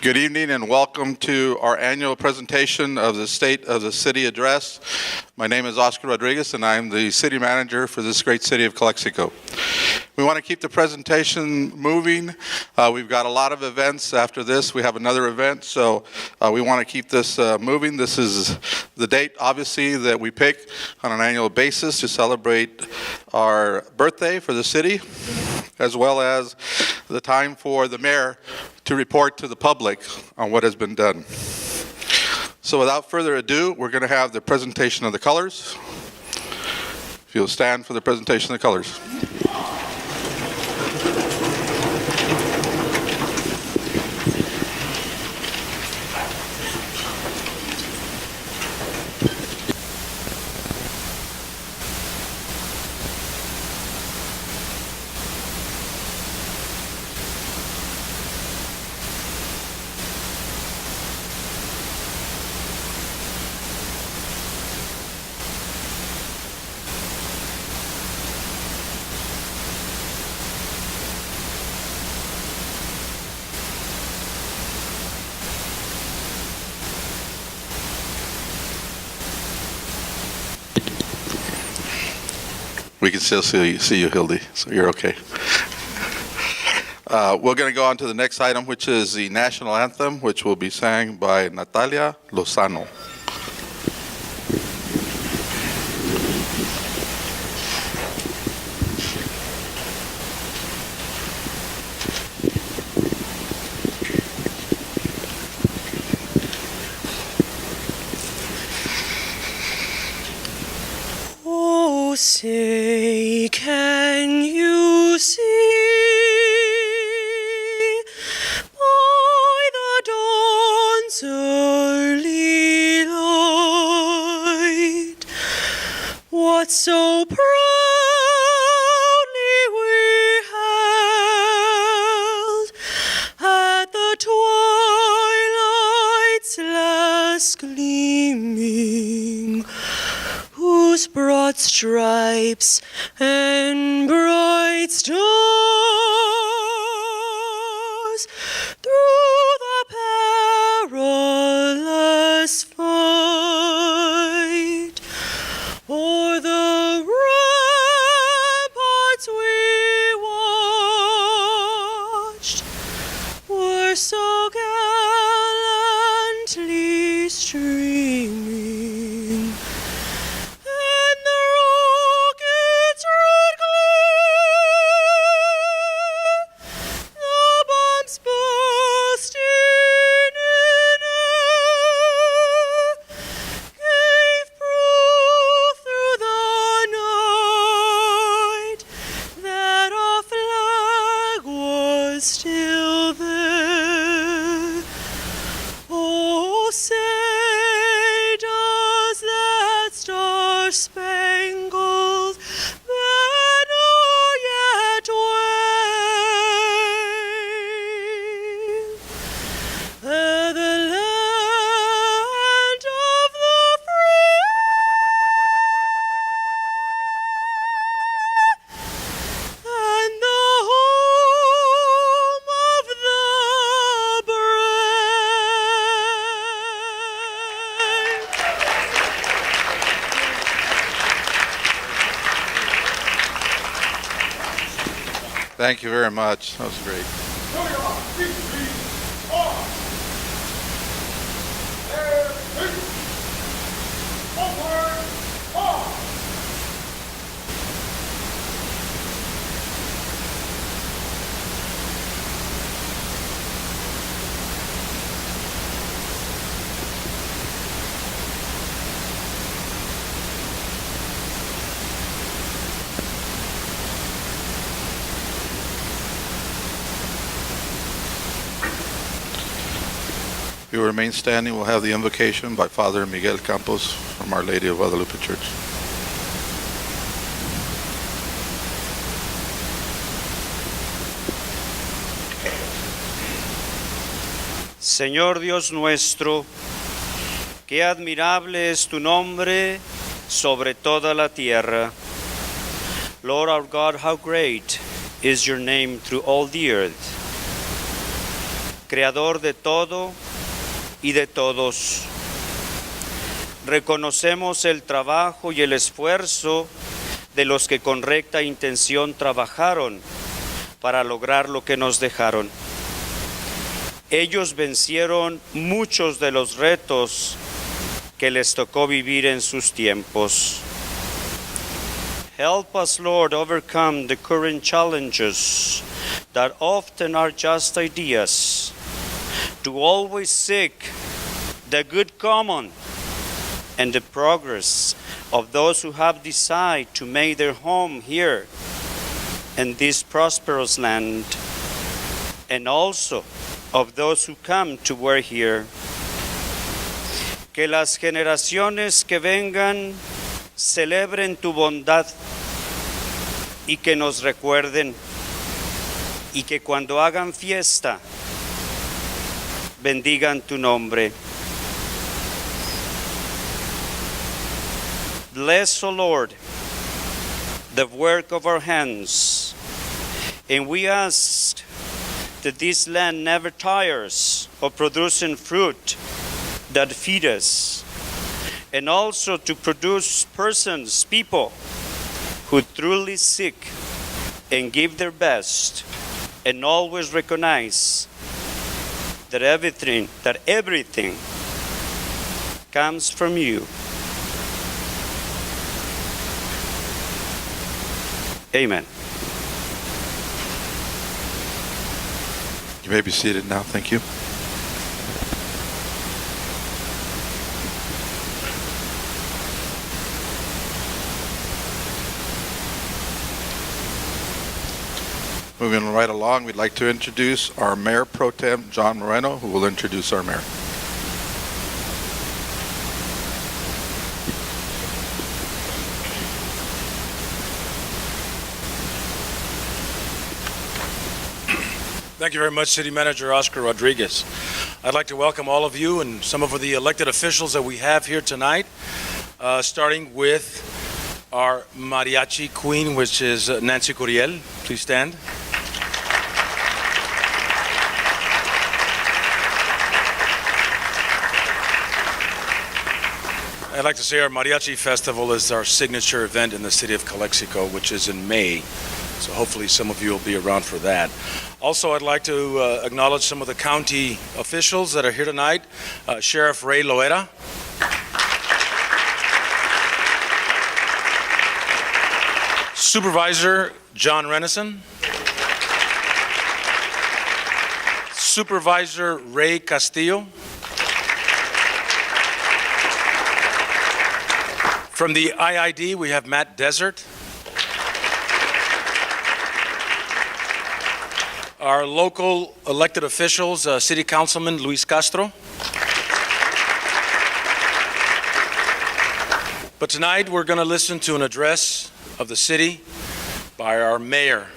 Good evening and welcome to our annual presentation of the State of the City Address. My name is Oscar Rodriguez and I'm the City Manager for this great city of Calexico. We want to keep the presentation moving. We've got a lot of events after this. We have another event, so we want to keep this moving. This is the date, obviously, that we pick on an annual basis to celebrate our birthday for the city, as well as the time for the mayor to report to the public on what has been done. So without further ado, we're going to have the presentation of the colors. If you'll stand for the presentation of the colors. We can still see you, Hildy, so you're okay. We're going to go on to the next item, which is the national anthem, which will be sang by Natalia Lozano. Say, can you see by the dawn's early light what so proudly we held at the twilight's last gleaming, whose broad stripes and bright stars through the perilous fight o'er the ramparts we watched were so gallantly streaming. Still there. Oh, say, does that star-spangled banner yet wave? The land of the free and the Thank you very much. That was great. If you remain standing, we'll have the invocation by Father Miguel Campos from Our Lady of Guadalupe Church. Señor Dios nuestro, qué admirable es tu nombre sobre toda la tierra. Lord our God, how great is your name through all the earth. Creador de todo y de todos. Reconocemos el trabajo y el esfuerzo de los que con recta intención trabajaron para lograr lo que nos dejaron. Ellos vencieron muchos de los retos que les tocó vivir en sus tiempos. Help us, Lord, overcome the current challenges that often are just ideas, to always seek the good common and the progress of those who have decided to make their home here in this prosperous land, and also of those who come to work here. Que las generaciones que vengan celebren tu bondad y que nos recuerden, y que cuando hagan fiesta bendigan tu nombre. Bless, O Lord, the work of our hands, and we ask that this land never tires of producing fruit that feed us, and also to produce persons, people, who truly seek and give their best, and always recognize that everything comes from you. Amen. You may be seated now. Thank you. Moving right along, we'd like to introduce our Mayor Pro Tem, John Moreno, who will introduce our mayor. Thank you very much, City Manager Oscar Rodriguez. I'd like to welcome all of you and some of the elected officials that we have here tonight, starting with our mariachi queen, which is Nancy Curiel. Please stand. I'd like to say our Mariachi Festival is our signature event in the city of Calexico, which is in May. So hopefully some of you will be around for that. Also, I'd like to acknowledge some of the county officials that are here tonight. Sheriff Ray Loera. Supervisor John Renison. Supervisor Ray Castillo. From the IID, we have Matt Desert. Our local elected officials, City Councilman Luis Castro. But tonight we're going to listen to an address of the city by our mayor,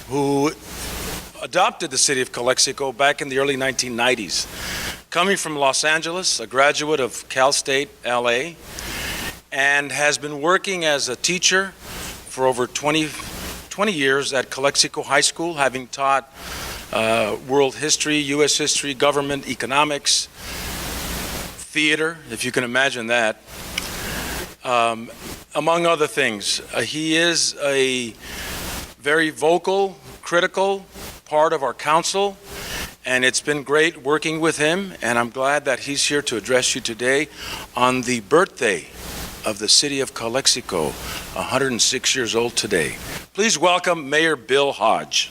who adopted the city of Calexico back in the early 1990s. Coming from Los Angeles, a graduate of Cal State LA, and has been working as a teacher for over 20 years at Calexico High School, having taught world history, U.S. history, government, economics, theater, if you can imagine that, among other things. He is a very vocal, critical part of our council, and it's been great working with him, and I'm glad that he's here to address you today on the birthday of the city of Calexico, 106 years old today. Please welcome Mayor Bill Hodge.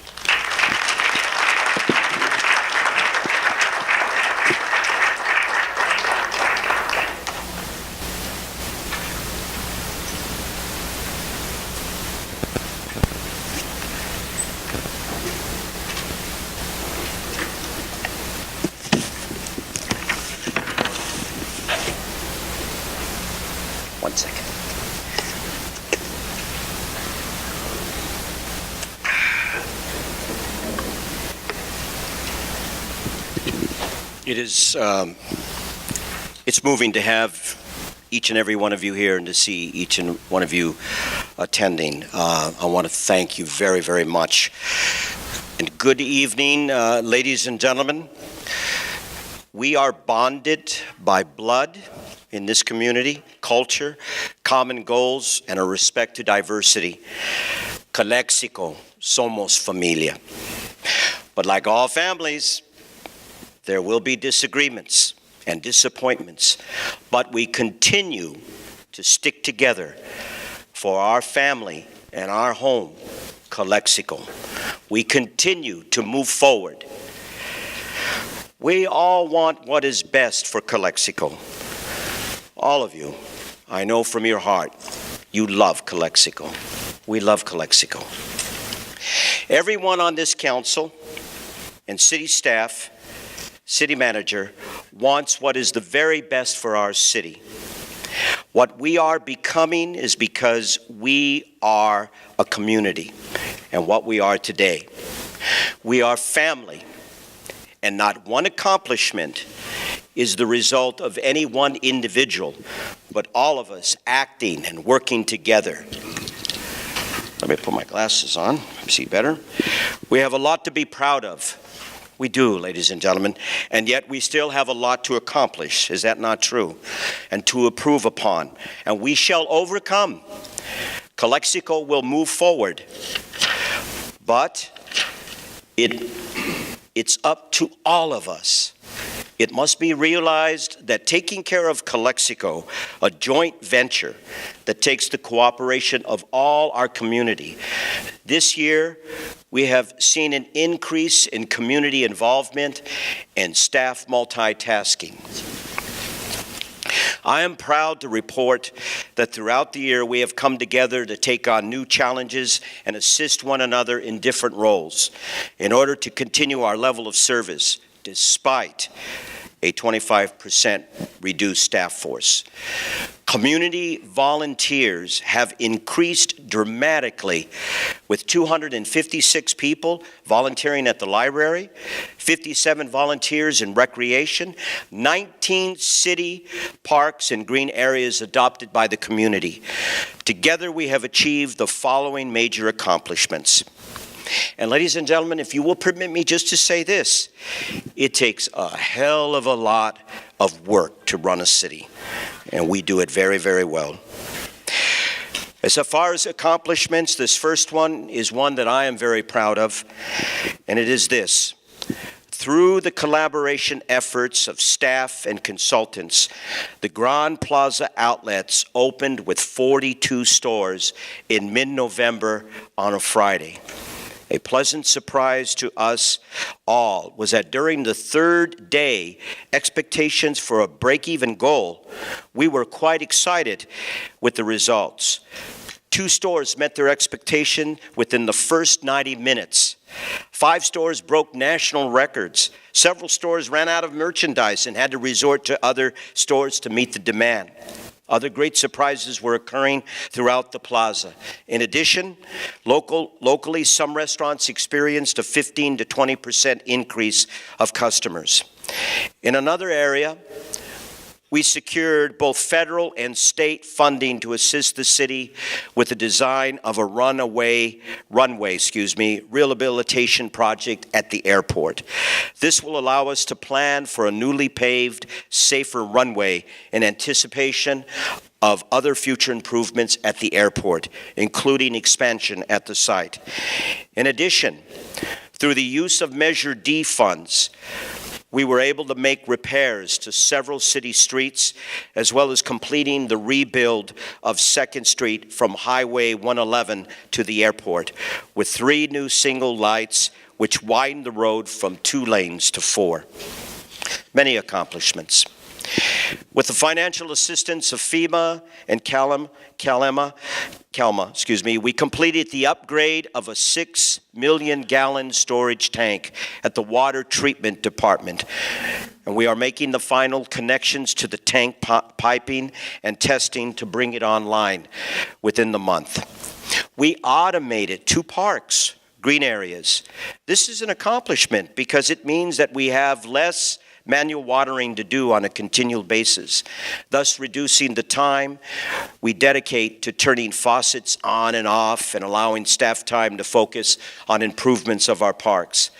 One second. It is, it's moving to have each and every one of you here and to see each and one of you attending. I want to thank you very, very much. And good evening, ladies and gentlemen. We are bonded by blood in this community, culture, common goals, and a respect to diversity. Calexico, somos familia. But like all families, there will be disagreements and disappointments, but we continue to stick together for our family and our home, Calexico. We continue to move forward. We all want what is best for Calexico. All of you, I know from your heart, you love Calexico. We love Calexico. Everyone on this council and city staff, city manager, wants what is the very best for our city. What we are becoming is because we are a community, and what we are today. We are family, and not one accomplishment is the result of any one individual, but all of us acting and working together. Let me put my glasses on, see better. We have a lot to be proud of. We do, ladies and gentlemen, and yet we still have a lot to accomplish. Is that not true? And to improve upon. And we shall overcome. Calexico will move forward. But it's up to all of us. It must be realized that taking care of Calexico, a joint venture that takes the cooperation of all our community. This year, we have seen an increase in community involvement and staff multitasking. I am proud to report that throughout the year we have come together to take on new challenges and assist one another in different roles in order to continue our level of service despite a 25% reduced staff force. Community volunteers have increased dramatically with 256 people volunteering at the library, 57 volunteers in recreation, 19 city parks and green areas adopted by the community. Together we have achieved the following major accomplishments. And ladies and gentlemen, if you will permit me just to say this, it takes a hell of a lot of work to run a city, and we do it very, very well. As far as accomplishments, this first one is one that I am very proud of, and it is this. Through the collaboration efforts of staff and consultants, the Grand Plaza outlets opened with 42 stores in mid-November on a Friday. A pleasant surprise to us all was that during the third day, expectations for a break-even goal, we were quite excited with the results. 2 stores met their expectation within the first 90 minutes. 5 stores broke national records. Several stores ran out of merchandise and had to resort to other stores to meet the demand. Other great surprises were occurring throughout the plaza. In addition, locally, some restaurants experienced a 15 to 20% increase of customers. In another area, we secured both federal and state funding to assist the city with the design of a runway rehabilitation project at the airport. This will allow us to plan for a newly paved, safer runway in anticipation of other future improvements at the airport, including expansion at the site. In addition, through the use of Measure D funds, we were able to make repairs to several city streets, as well as completing the rebuild of 2nd Street from Highway 111 to the airport, with 3 new single lights, which widened the road from 2 lanes to 4. Many accomplishments. With the financial assistance of FEMA and Calma, we completed the upgrade of a 6 million gallon storage tank at the water treatment department. And we are making the final connections to the tank piping and testing to bring it online within the month. We automated 2 parks, green areas. This is an accomplishment because it means that we have less manual watering to do on a continual basis, thus reducing the time we dedicate to turning faucets on and off and allowing staff time to focus on improvements of our parks.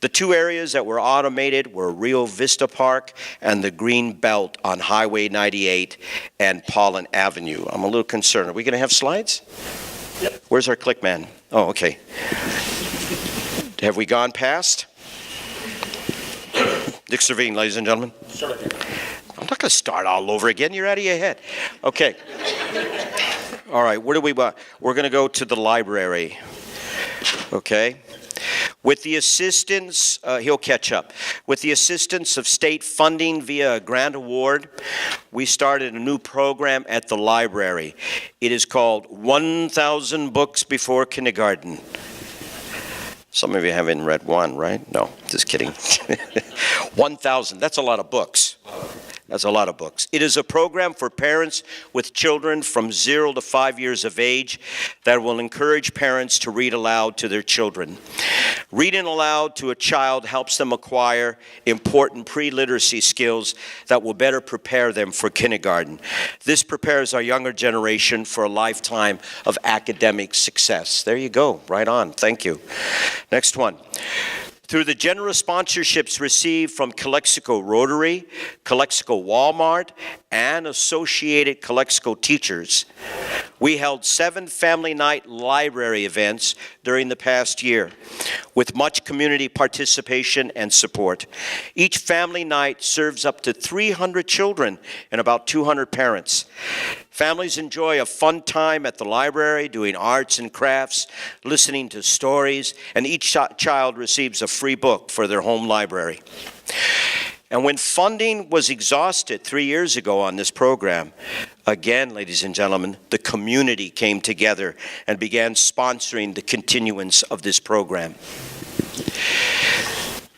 The two areas that were automated were Rio Vista Park and the Green Belt on Highway 98 and Pollen Avenue. I'm a little concerned. Are we going to have slides? Yep. Where's our click man? Oh, okay. Have we gone past? Dick Servine, ladies and gentlemen. I'm not going to start all over again. You're out of your head. Okay. All right, where do we want? We're going to go to the library. Okay. With the assistance, he'll catch up. With the assistance of state funding via a grant award, we started a new program at the library. It is called 1,000 Books Before Kindergarten. Some of you haven't read one, right? No, just kidding. 1,000, that's a lot of books. That's a lot of books. It is a program for parents with children from 0 to 5 years of age that will encourage parents to read aloud to their children. Reading aloud to a child helps them acquire important pre-literacy skills that will better prepare them for kindergarten. This prepares our younger generation for a lifetime of academic success. There you go, right on, thank you. Next one. Through the generous sponsorships received from Calexico Rotary, Calexico Walmart, and Associated Calexico teachers, we held 7 family night library events during the past year with much community participation and support. Each family night serves up to 300 children and about 200 parents. Families enjoy a fun time at the library, doing arts and crafts, listening to stories, and each child receives a free book for their home library. And when funding was exhausted 3 years ago on this program, again, ladies and gentlemen, the community came together and began sponsoring the continuance of this program.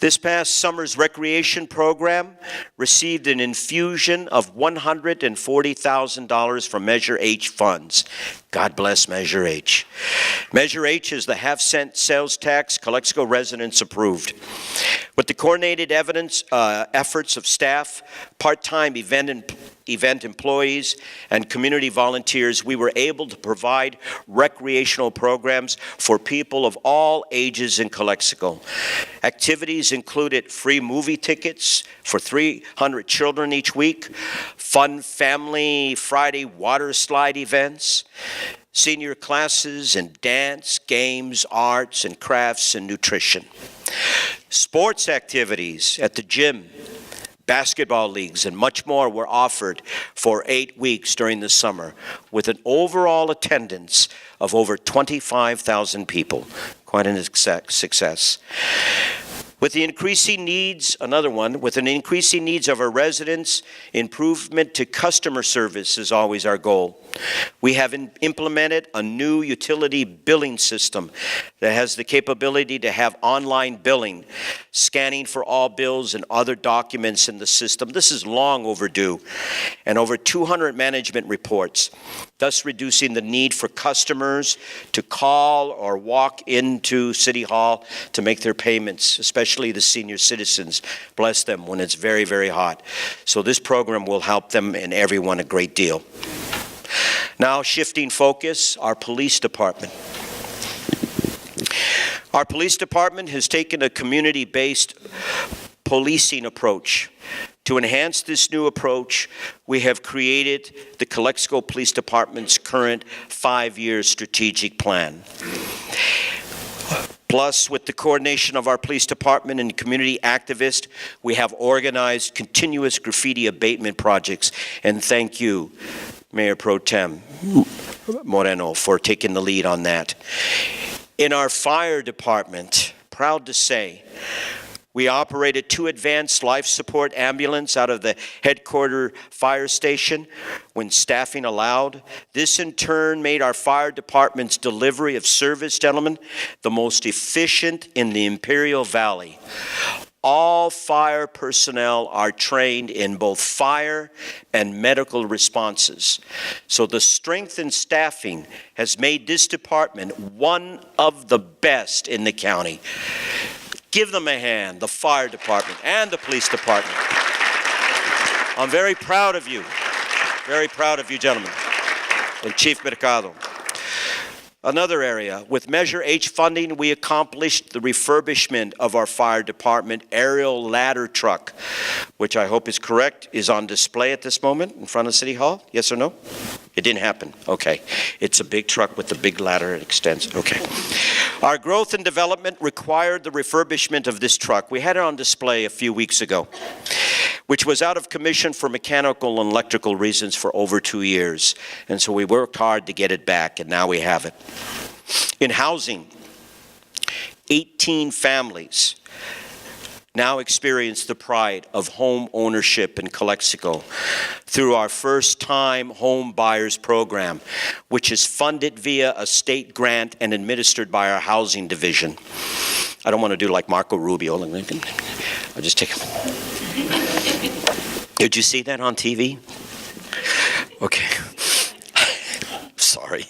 This past summer's recreation program received an infusion of $140,000 from Measure H funds. God bless Measure H. Measure H is the half-cent sales tax Calexico residents approved. With the coordinated efforts of staff, part-time event employees, and community volunteers, we were able to provide recreational programs for people of all ages in Calexico. Activities included free movie tickets for 300 children each week, fun family Friday water slide events, senior classes in dance, games, arts, and crafts, and nutrition. Sports activities at the gym, basketball leagues, and much more were offered for 8 weeks during the summer, with an overall attendance of over 25,000 people. Quite a success. With the increasing needs, with an increasing needs of our residents, improvement to customer service is always our goal. We have implemented a new utility billing system that has the capability to have online billing, scanning for all bills and other documents in the system. This is long overdue, and over 200 management reports, thus reducing the need for customers to call or walk into City Hall to make their payments, especially the senior citizens. Bless them when it's very, very hot. So this program will help them and everyone a great deal. Now, shifting focus, our police department. Our police department has taken a community-based policing approach. To enhance this new approach, we have created the Calexico Police Department's current 5-year strategic plan. Plus, with the coordination of our police department and community activists, we have organized continuous graffiti abatement projects. And thank you, Mayor Pro Tem Moreno, for taking the lead on that. In our fire department, proud to say, we operated 2 advanced life support ambulances out of the headquarters fire station when staffing allowed. This in turn made our fire department's delivery of service, gentlemen, the most efficient in the Imperial Valley. All fire personnel are trained in both fire and medical responses. So the strength in staffing has made this department one of the best in the county. Give them a hand, the fire department and the police department. I'm very proud of you. Very proud of you, gentlemen. And Chief Mercado. Another area, with Measure H funding, we accomplished the refurbishment of our fire department aerial ladder truck, which I hope is correct, is on display at this moment in front of City Hall. Yes or no? It didn't happen. Okay. It's a big truck with a big ladder. It extends. Okay. Our growth and development required the refurbishment of this truck. We had it on display a few weeks ago, which was out of commission for mechanical and electrical reasons for over 2 years. And so we worked hard to get it back, and now we have it. In housing, 18 families now experience the pride of home ownership in Calexico through our first-time home buyers program, which is funded via a state grant and administered by our housing division. I don't want to do like Marco Rubio. I'll just take Did you see that on TV? Okay. Sorry.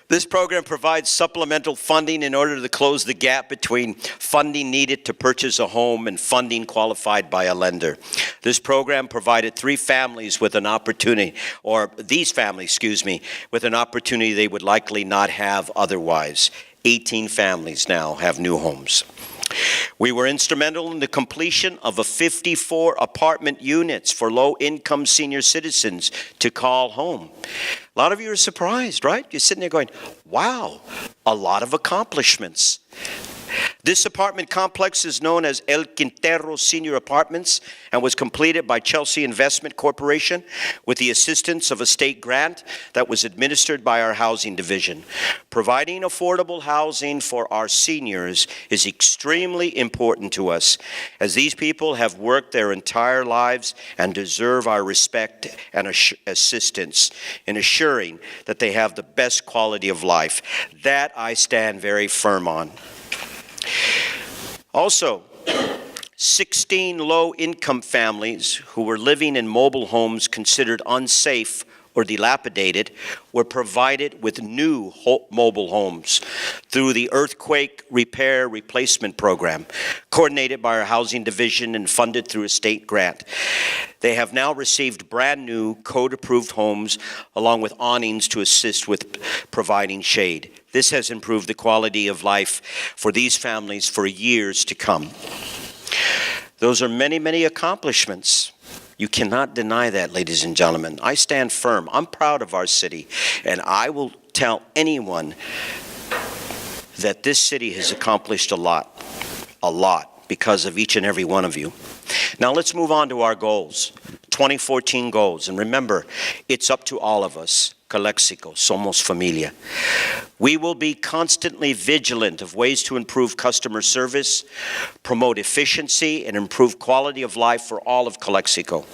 This program provides supplemental funding in order to close the gap between funding needed to purchase a home and funding qualified by a lender. This program provided these families, with an opportunity they would likely not have otherwise. 18 families now have new homes. We were instrumental in the completion of 54 apartment units for low-income senior citizens to call home. A lot of you are surprised, right? You're sitting there going, wow, a lot of accomplishments. This apartment complex is known as El Quintero Senior Apartments and was completed by Chelsea Investment Corporation with the assistance of a state grant that was administered by our housing division. Providing affordable housing for our seniors is extremely important to us, as these people have worked their entire lives and deserve our respect and assistance in assuring that they have the best quality of life. That I stand very firm on. Also, 16 low-income families who were living in mobile homes considered unsafe or dilapidated were provided with new mobile homes through the Earthquake Repair Replacement Program, coordinated by our housing division and funded through a state grant. They have now received brand new code-approved homes along with awnings to assist with providing shade. This has improved the quality of life for these families for years to come. Those are many, many accomplishments. You cannot deny that, ladies and gentlemen. I stand firm. I'm proud of our city, and I will tell anyone that this city has accomplished a lot, because of each and every one of you. Now let's move on to our goals, 2014 goals. And remember, it's up to all of us. Calexico, somos familia. We will be constantly vigilant of ways to improve customer service, promote efficiency, and improve quality of life for all of Calexico.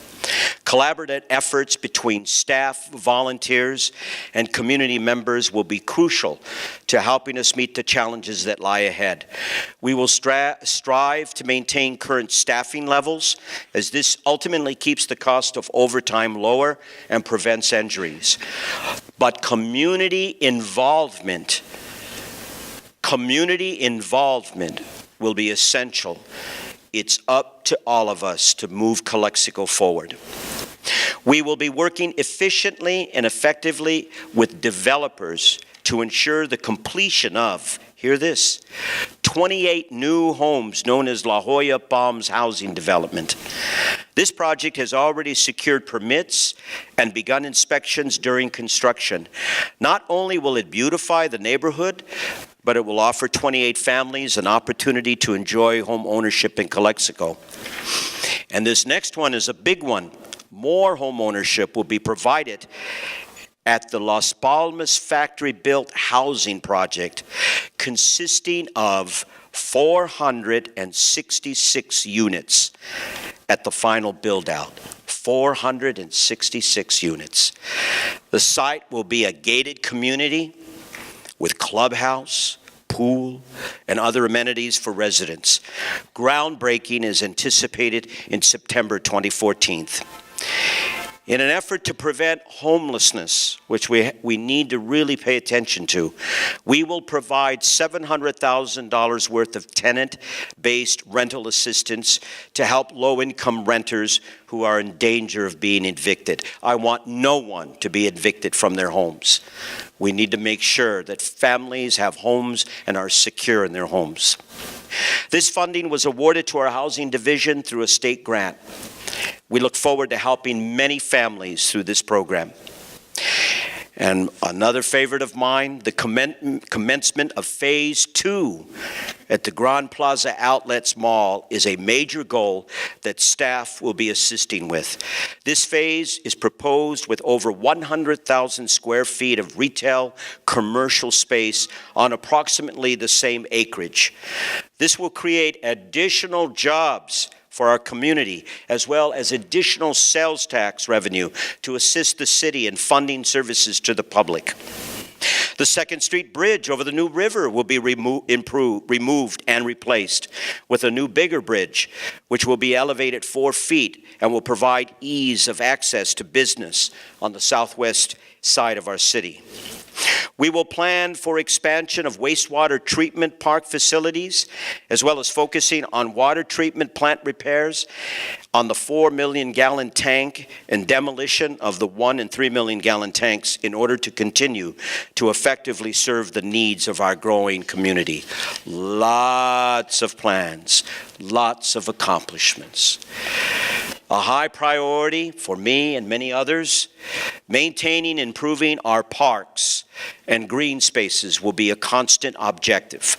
Collaborative efforts between staff, volunteers, and community members will be crucial to helping us meet the challenges that lie ahead. We will strive to maintain current staffing levels, as this ultimately keeps the cost of overtime lower and prevents injuries. But community involvement will be essential. It's up to all of us to move Calexico forward. We will be working efficiently and effectively with developers to ensure the completion of, hear this, 28 new homes known as La Jolla Palms Housing Development. This project has already secured permits and begun inspections during construction. Not only will it beautify the neighborhood, but it will offer 28 families an opportunity to enjoy home ownership in Calexico. And this next one is a big one. More home ownership will be provided at the Las Palmas factory-built housing project, consisting of 466 units at the final build-out. 466 units. The site will be a gated community with clubhouse, pool, and other amenities for residents. Groundbreaking is anticipated in September 2014. In an effort to prevent homelessness, which we need to really pay attention to, we will provide $700,000 worth of tenant-based rental assistance to help low-income renters who are in danger of being evicted. I want no one to be evicted from their homes. We need to make sure that families have homes and are secure in their homes. This funding was awarded to our housing division through a state grant. We look forward to helping many families through this program. And another favorite of mine, the commencement of Phase 2 at the Grand Plaza Outlets Mall is a major goal that staff will be assisting with. This phase is proposed with over 100,000 square feet of retail commercial space on approximately the same acreage. This will create additional jobs for our community, as well as additional sales tax revenue to assist the city in funding services to the public. The 2nd Street Bridge over the New River will be removed and replaced with a new, bigger bridge, which will be elevated 4 feet and will provide ease of access to business on the southwest side of our city. We will plan for expansion of wastewater treatment park facilities, as well as focusing on water treatment plant repairs on the 4 million gallon tank and demolition of the 1 and 3 million gallon tanks in order to continue to effectively serve the needs of our growing community. Lots of plans, lots of accomplishments. A high priority for me and many others, maintaining and improving our parks and green spaces will be a constant objective.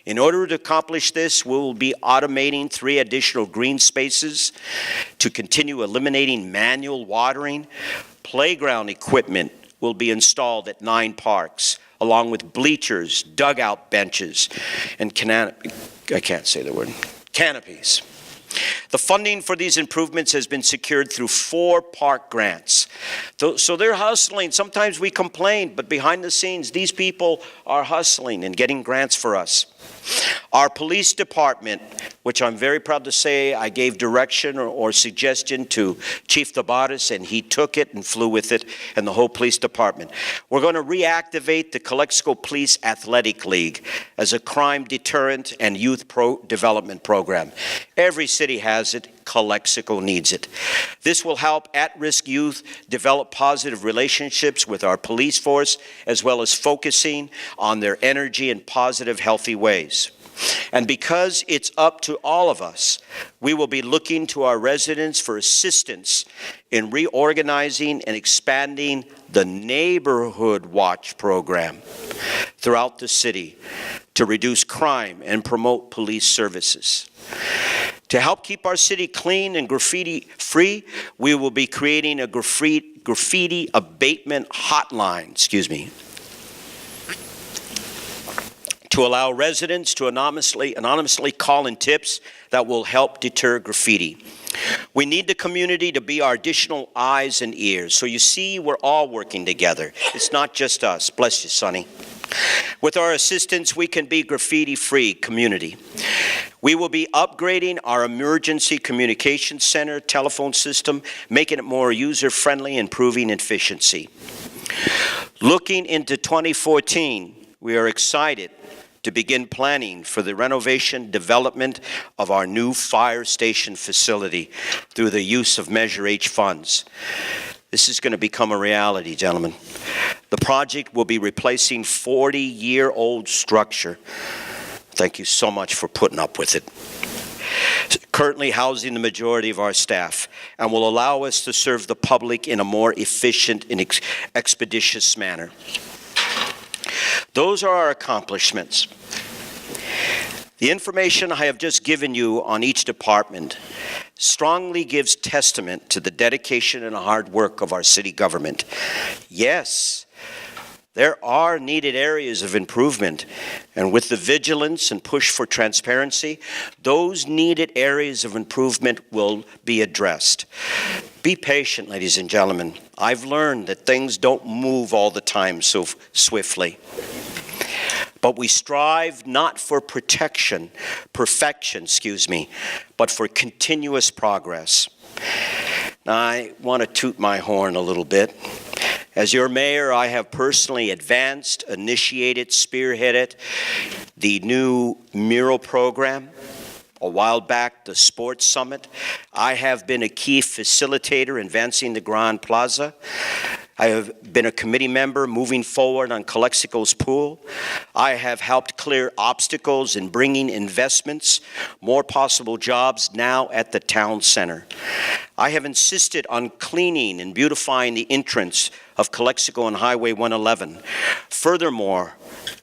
In order to accomplish this, we will be automating 3 additional green spaces to continue eliminating manual watering. Playground equipment will be installed at 9 parks, along with bleachers, dugout benches, and canopies. The funding for these improvements has been secured through 4 park grants. So they're hustling. Sometimes we complain, but behind the scenes, these people are hustling and getting grants for us. Our police department, which I'm very proud to say I gave direction or suggestion to Chief Tabares, and he took it and flew with it, and the whole police department. We're going to reactivate the Calexico Police Athletic League as a crime deterrent and youth development program. Every city has it. Calexico needs it. This will help at-risk youth develop positive relationships with our police force, as well as focusing on their energy in positive, healthy ways. And because it's up to all of us, we will be looking to our residents for assistance in reorganizing and expanding the Neighborhood Watch program throughout the city to reduce crime and promote police services. To help keep our city clean and graffiti-free, we will be creating a graffiti abatement hotline, to allow residents to anonymously call in tips that will help deter graffiti. We need the community to be our additional eyes and ears. So you see, we're all working together. It's not just us. Bless you, Sonny. With our assistance, we can be graffiti-free community. We will be upgrading our emergency communication center telephone system, making it more user-friendly, improving efficiency. Looking into 2014, we are excited to begin planning for the renovation development of our new fire station facility through the use of Measure H funds. This is going to become a reality, gentlemen. The project will be replacing 40-year-old structure. Thank you so much for putting up with it. Currently housing the majority of our staff, and will allow us to serve the public in a more efficient and expeditious manner. Those are our accomplishments. The information I have just given you on each department strongly gives testament to the dedication and hard work of our city government. Yes, there are needed areas of improvement, and with the vigilance and push for transparency, those needed areas of improvement will be addressed. Be patient, ladies and gentlemen. I've learned that things don't move all the time so swiftly. But we strive not for perfection, but for continuous progress. I want to toot my horn a little bit. As your mayor, I have personally advanced, initiated, spearheaded the new mural program. A while back, the Sports Summit. I have been a key facilitator advancing the Grand Plaza. I have been a committee member moving forward on Calexico's pool. I have helped clear obstacles in bringing investments, more possible jobs now at the town center. I have insisted on cleaning and beautifying the entrance of Calexico on Highway 111. Furthermore,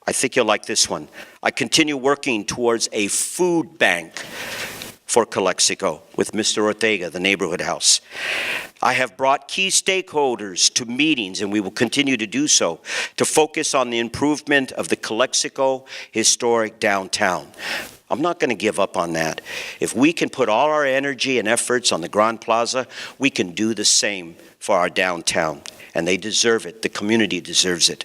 I think you'll like this one. I continue working towards a food bank for Calexico with Mr. Ortega, the neighborhood house. I have brought key stakeholders to meetings, and we will continue to do so, to focus on the improvement of the Calexico historic downtown. I'm not going to give up on that. If we can put all our energy and efforts on the Grand Plaza, we can do the same for our downtown. And they deserve it. The community deserves it.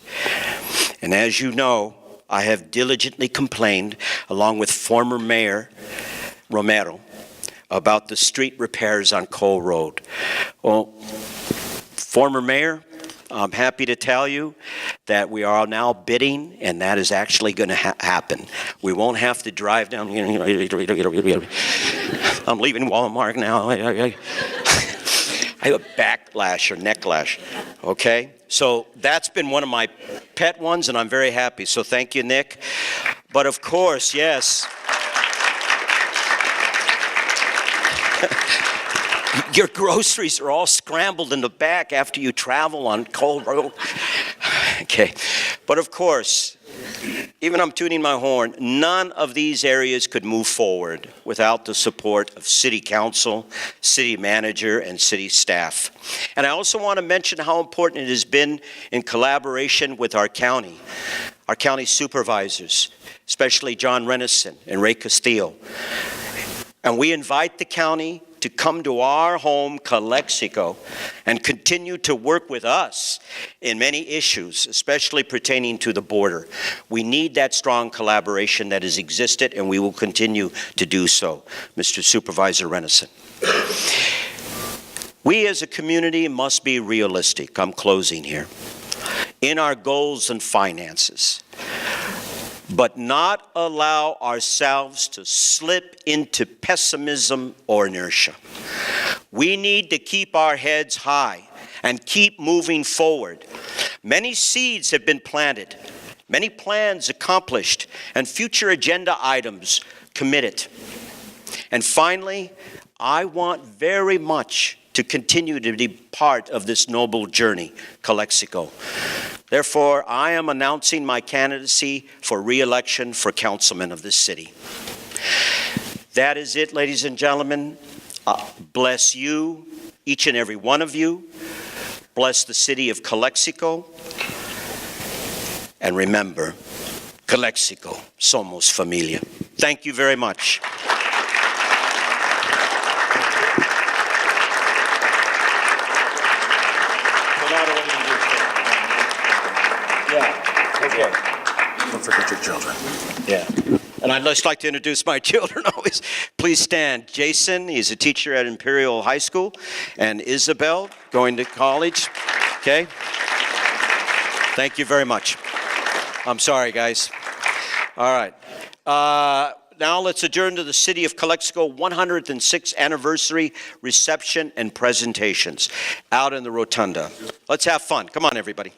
And as you know, I have diligently complained, along with former Mayor Romero, about the street repairs on Cole Road. Well, former Mayor, I'm happy to tell you that we are now bidding, and that is actually going to happen. We won't have to drive down. I'm leaving Walmart now. I have a backlash or necklash, okay? So that's been one of my pet ones, and I'm very happy. So thank you, Nick. But of course, yes. Your groceries are all scrambled in the back after you travel on Cole Road. Okay, but of course, even I'm tooting my horn, none of these areas could move forward without the support of City Council, City Manager, and City staff. And I also want to mention how important it has been in collaboration with our county supervisors, especially John Renison and Ray Castillo. And we invite the county to come to our home, Calexico, and continue to work with us in many issues, especially pertaining to the border. We need that strong collaboration that has existed, and we will continue to do so. Mr. Supervisor Renison. We as a community must be realistic. I'm closing here. In our goals and finances, but not allow ourselves to slip into pessimism or inertia. We need to keep our heads high and keep moving forward. Many seeds have been planted, many plans accomplished, and future agenda items committed. And finally, I want very much to continue to be part of this noble journey, Calexico. Therefore, I am announcing my candidacy for re-election for councilman of this city. That is it, ladies and gentlemen. Bless you, each and every one of you. Bless the city of Calexico. And remember, Calexico, somos familia. Thank you very much. Don't forget your children. Yeah. And I'd just like to introduce my children always. Please stand. Jason, he's a teacher at Imperial High School, and Isabel, going to college. Okay? Thank you very much. I'm sorry, guys. All right. Now let's adjourn to the City of Calexico 106th anniversary reception and presentations out in the rotunda. Let's have fun. Come on, everybody.